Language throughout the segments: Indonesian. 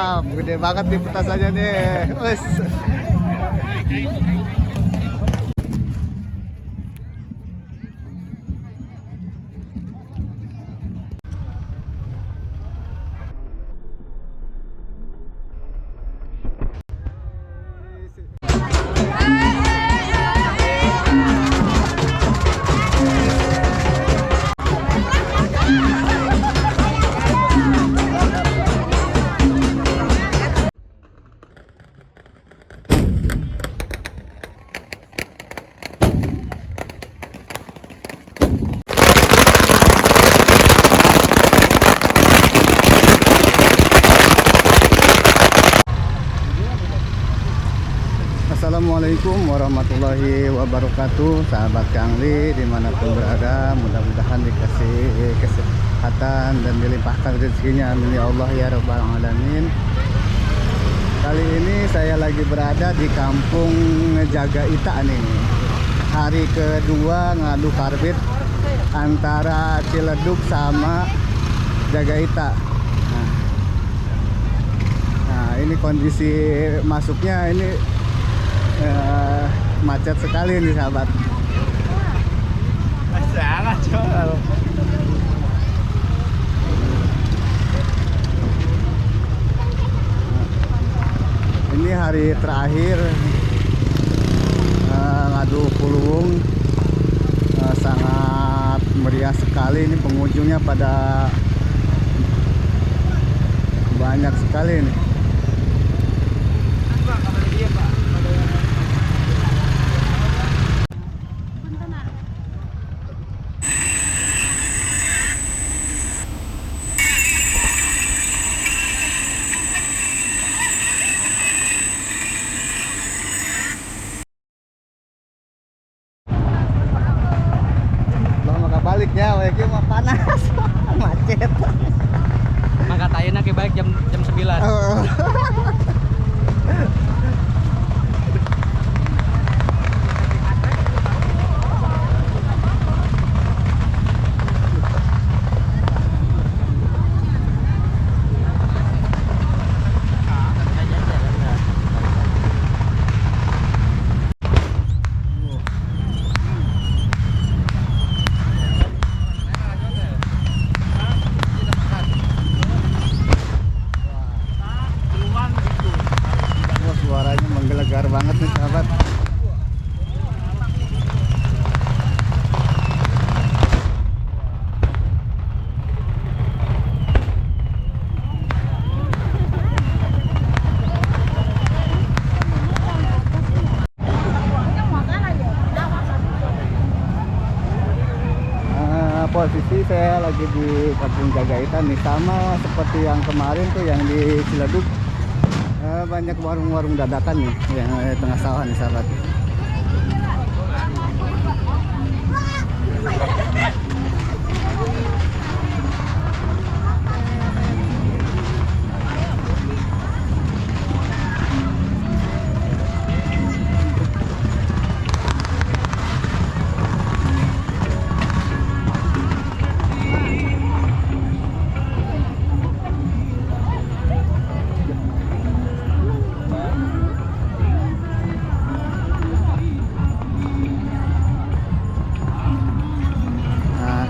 Gede banget nih petasannya nih. Wes. Assalamualaikum warahmatullahi wabarakatuh, sahabat Kangli dimanapun berada, mudah-mudahan dikasih kesehatan dan dilimpahkan rezekinya, amin ya Allah ya rabbal alamin. Kali ini saya lagi berada di kampung Jagaita nih, hari kedua ngadu karbit antara Ciledug sama Jagaita. Nah ini kondisi masuknya ini macet sekali nih sahabat. Sangat jauh. Ini hari terakhir ngadu Puluwung, sangat meriah sekali. Ini pengunjungnya pada banyak sekali nih. Baliknya weki mah panas. Macet. Maka tayana ke baik jam 9. Suaranya menggelegar banget nih sahabat. Posisi saya lagi di kampung Jagaita nih, sama seperti yang kemarin tuh yang di Ciledug. Banyak warung-warung dadakan nih yang tengah sawah nih sahabat.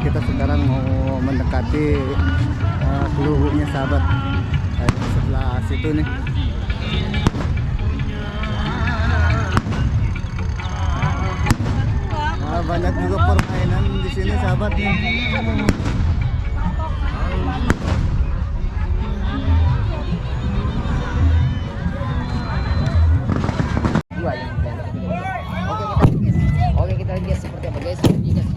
Kita sekarang mau mendekati Puluwungnya sahabat, sebelah situ nih. Banyak juga permainan di sini sahabat. Oke, kita lihat seperti apa guys. Lihat.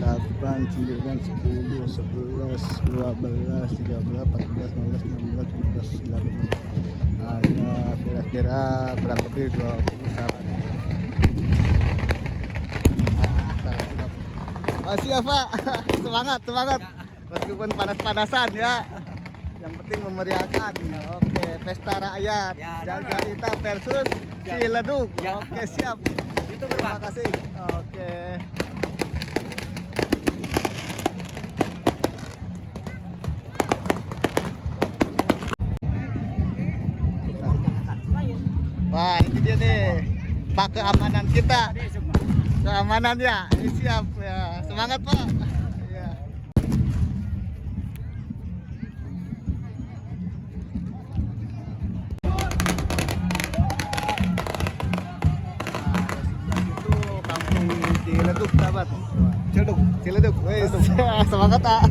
8, 9, 10, 11, 12, 13, 14, 15, 16, 17, 18. Ada kira-kira kurang lebih 20 saran. Masih ya Pak, semangat, semangat. Meskipun panas-panasan ya, yang penting memeriahkan. Oke, pesta rakyat, Ya, Jagaita versus Ciledug. Ya. Oke, siap. Itu Terima kasih. Oke. Wah, ini dia nih, Pak, keamanan kita. Keamanan ya, siap ya. Semangat Pak. Ya. Itu kampung Ciledug, sahabat. Ciledug, Ciledug. Wes, semangat Pak.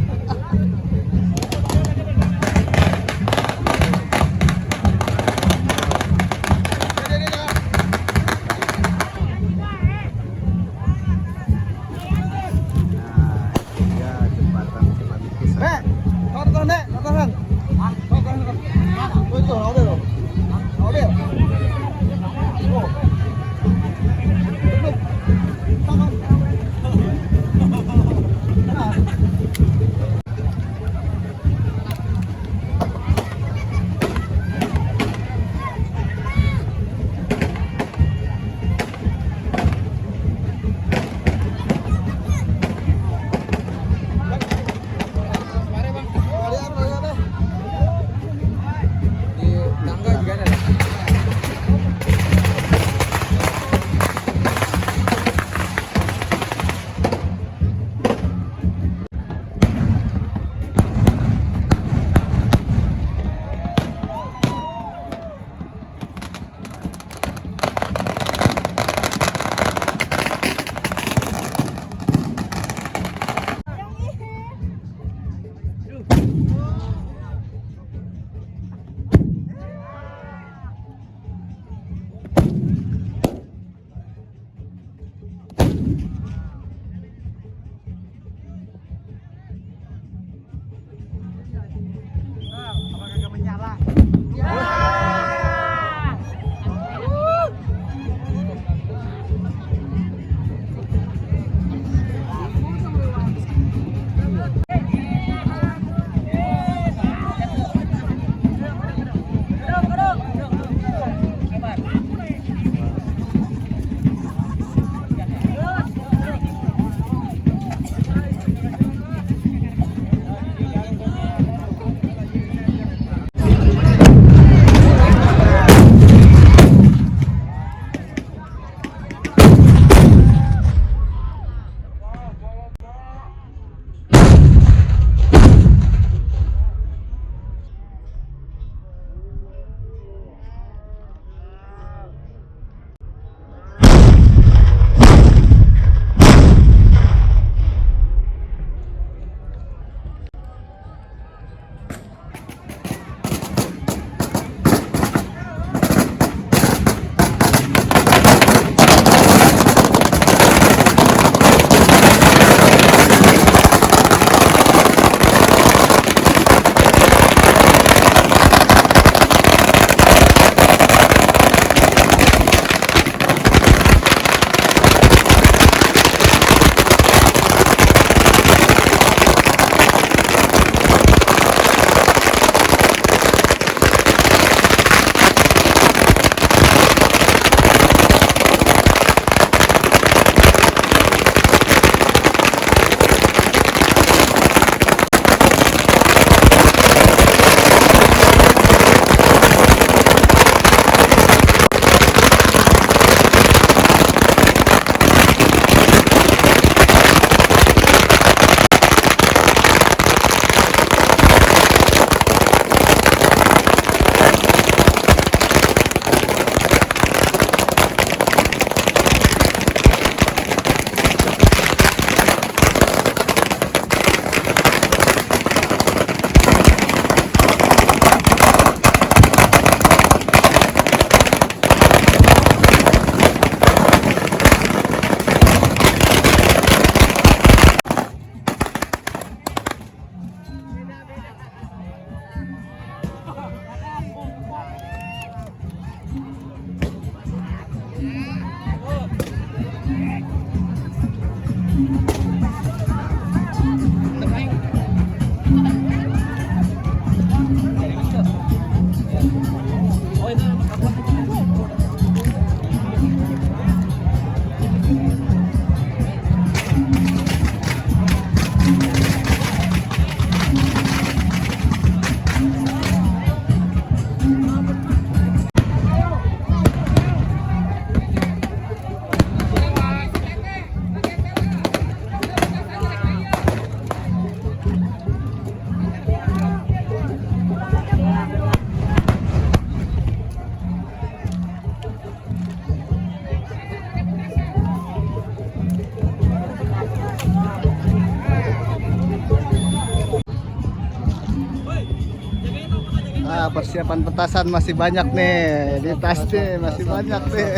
persiapan petasan masih banyak nih di tas nih, masih banyak nih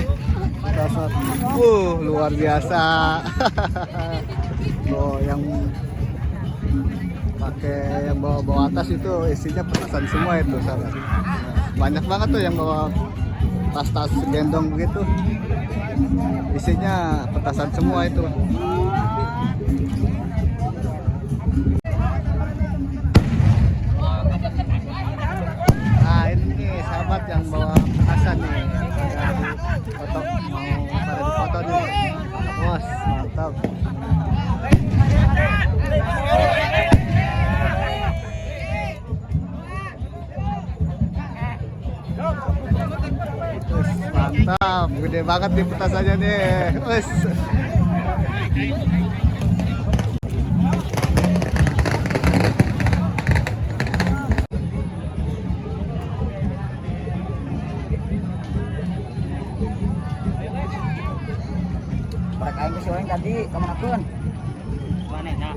petasan. Luar biasa. Oh, yang pakai yang bawa atas itu isinya petasan semua itu sahabat. Banyak banget tuh yang bawa tas-tas gendong begitu, isinya petasan semua itu. Nah ini nih sahabat yang bawa petasan nih, foto, mau pada difoto nih. Bos, mantap. Mantap, gede banget nih petasannya nih. Wes. Mereka yang kesuwen tadi kemana pun? Mana nah?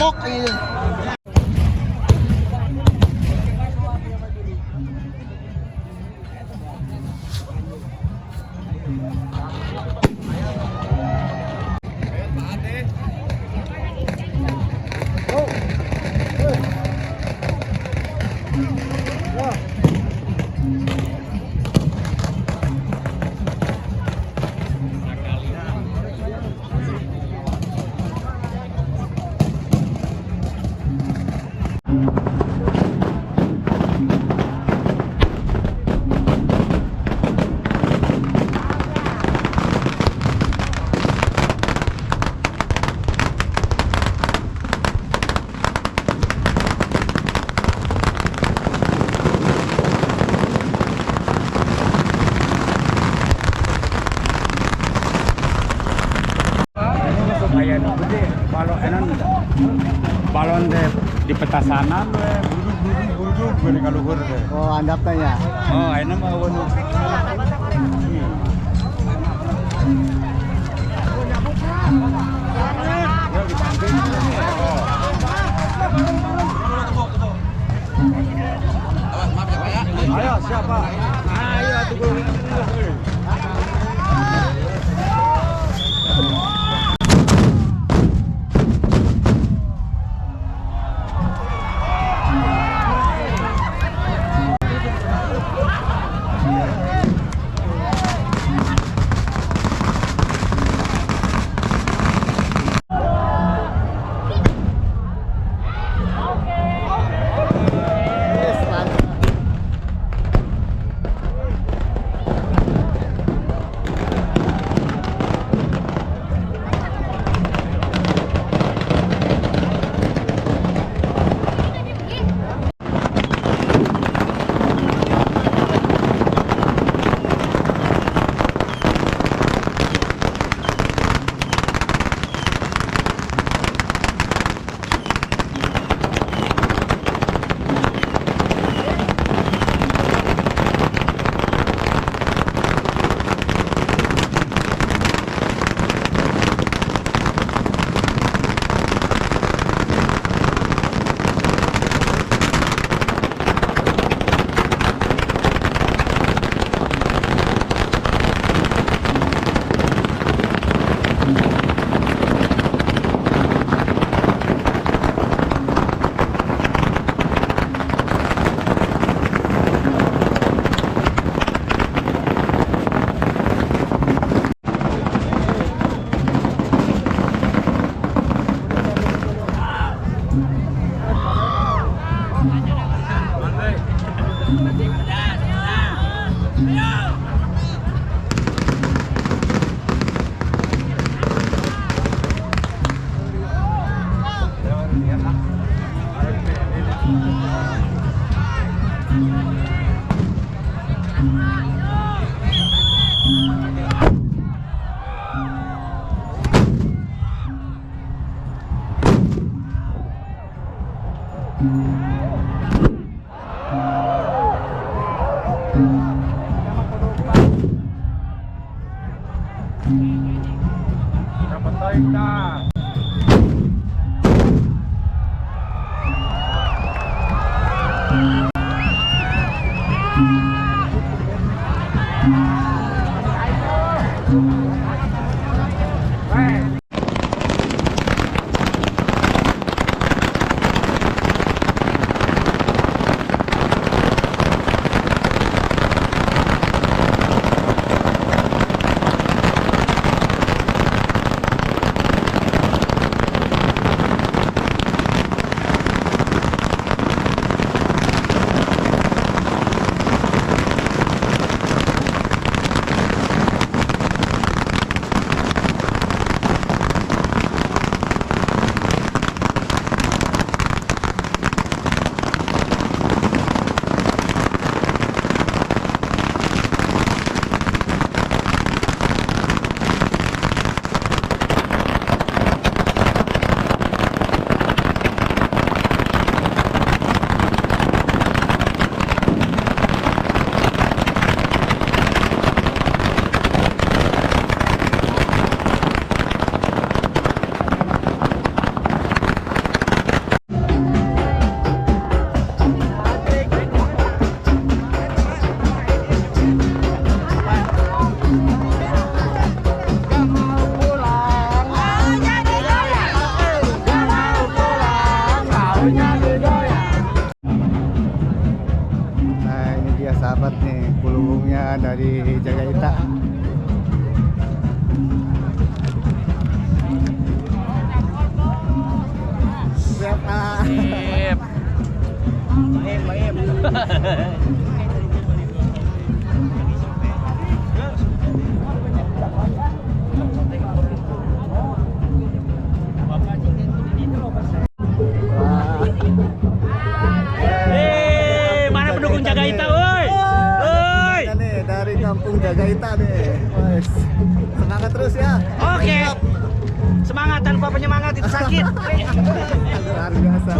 Pok. Ayan, gede. Balon deh di petasanan we buduk gue ka luhur deh. Oh, andap tanya. Oh, ayeuna mah eueun. Ayo siapa? Ayo atuh. Dapat tarik dah. rombongan dari Jagaita. Siap, Sip. Baik. Mana pendukung Jagaita, woi? Woi. Kita nih dari kampung Jagaita nih. Wes. Semangat terus ya. Oke. Semangat tanpa penyemangat itu sakit. Luar biasa.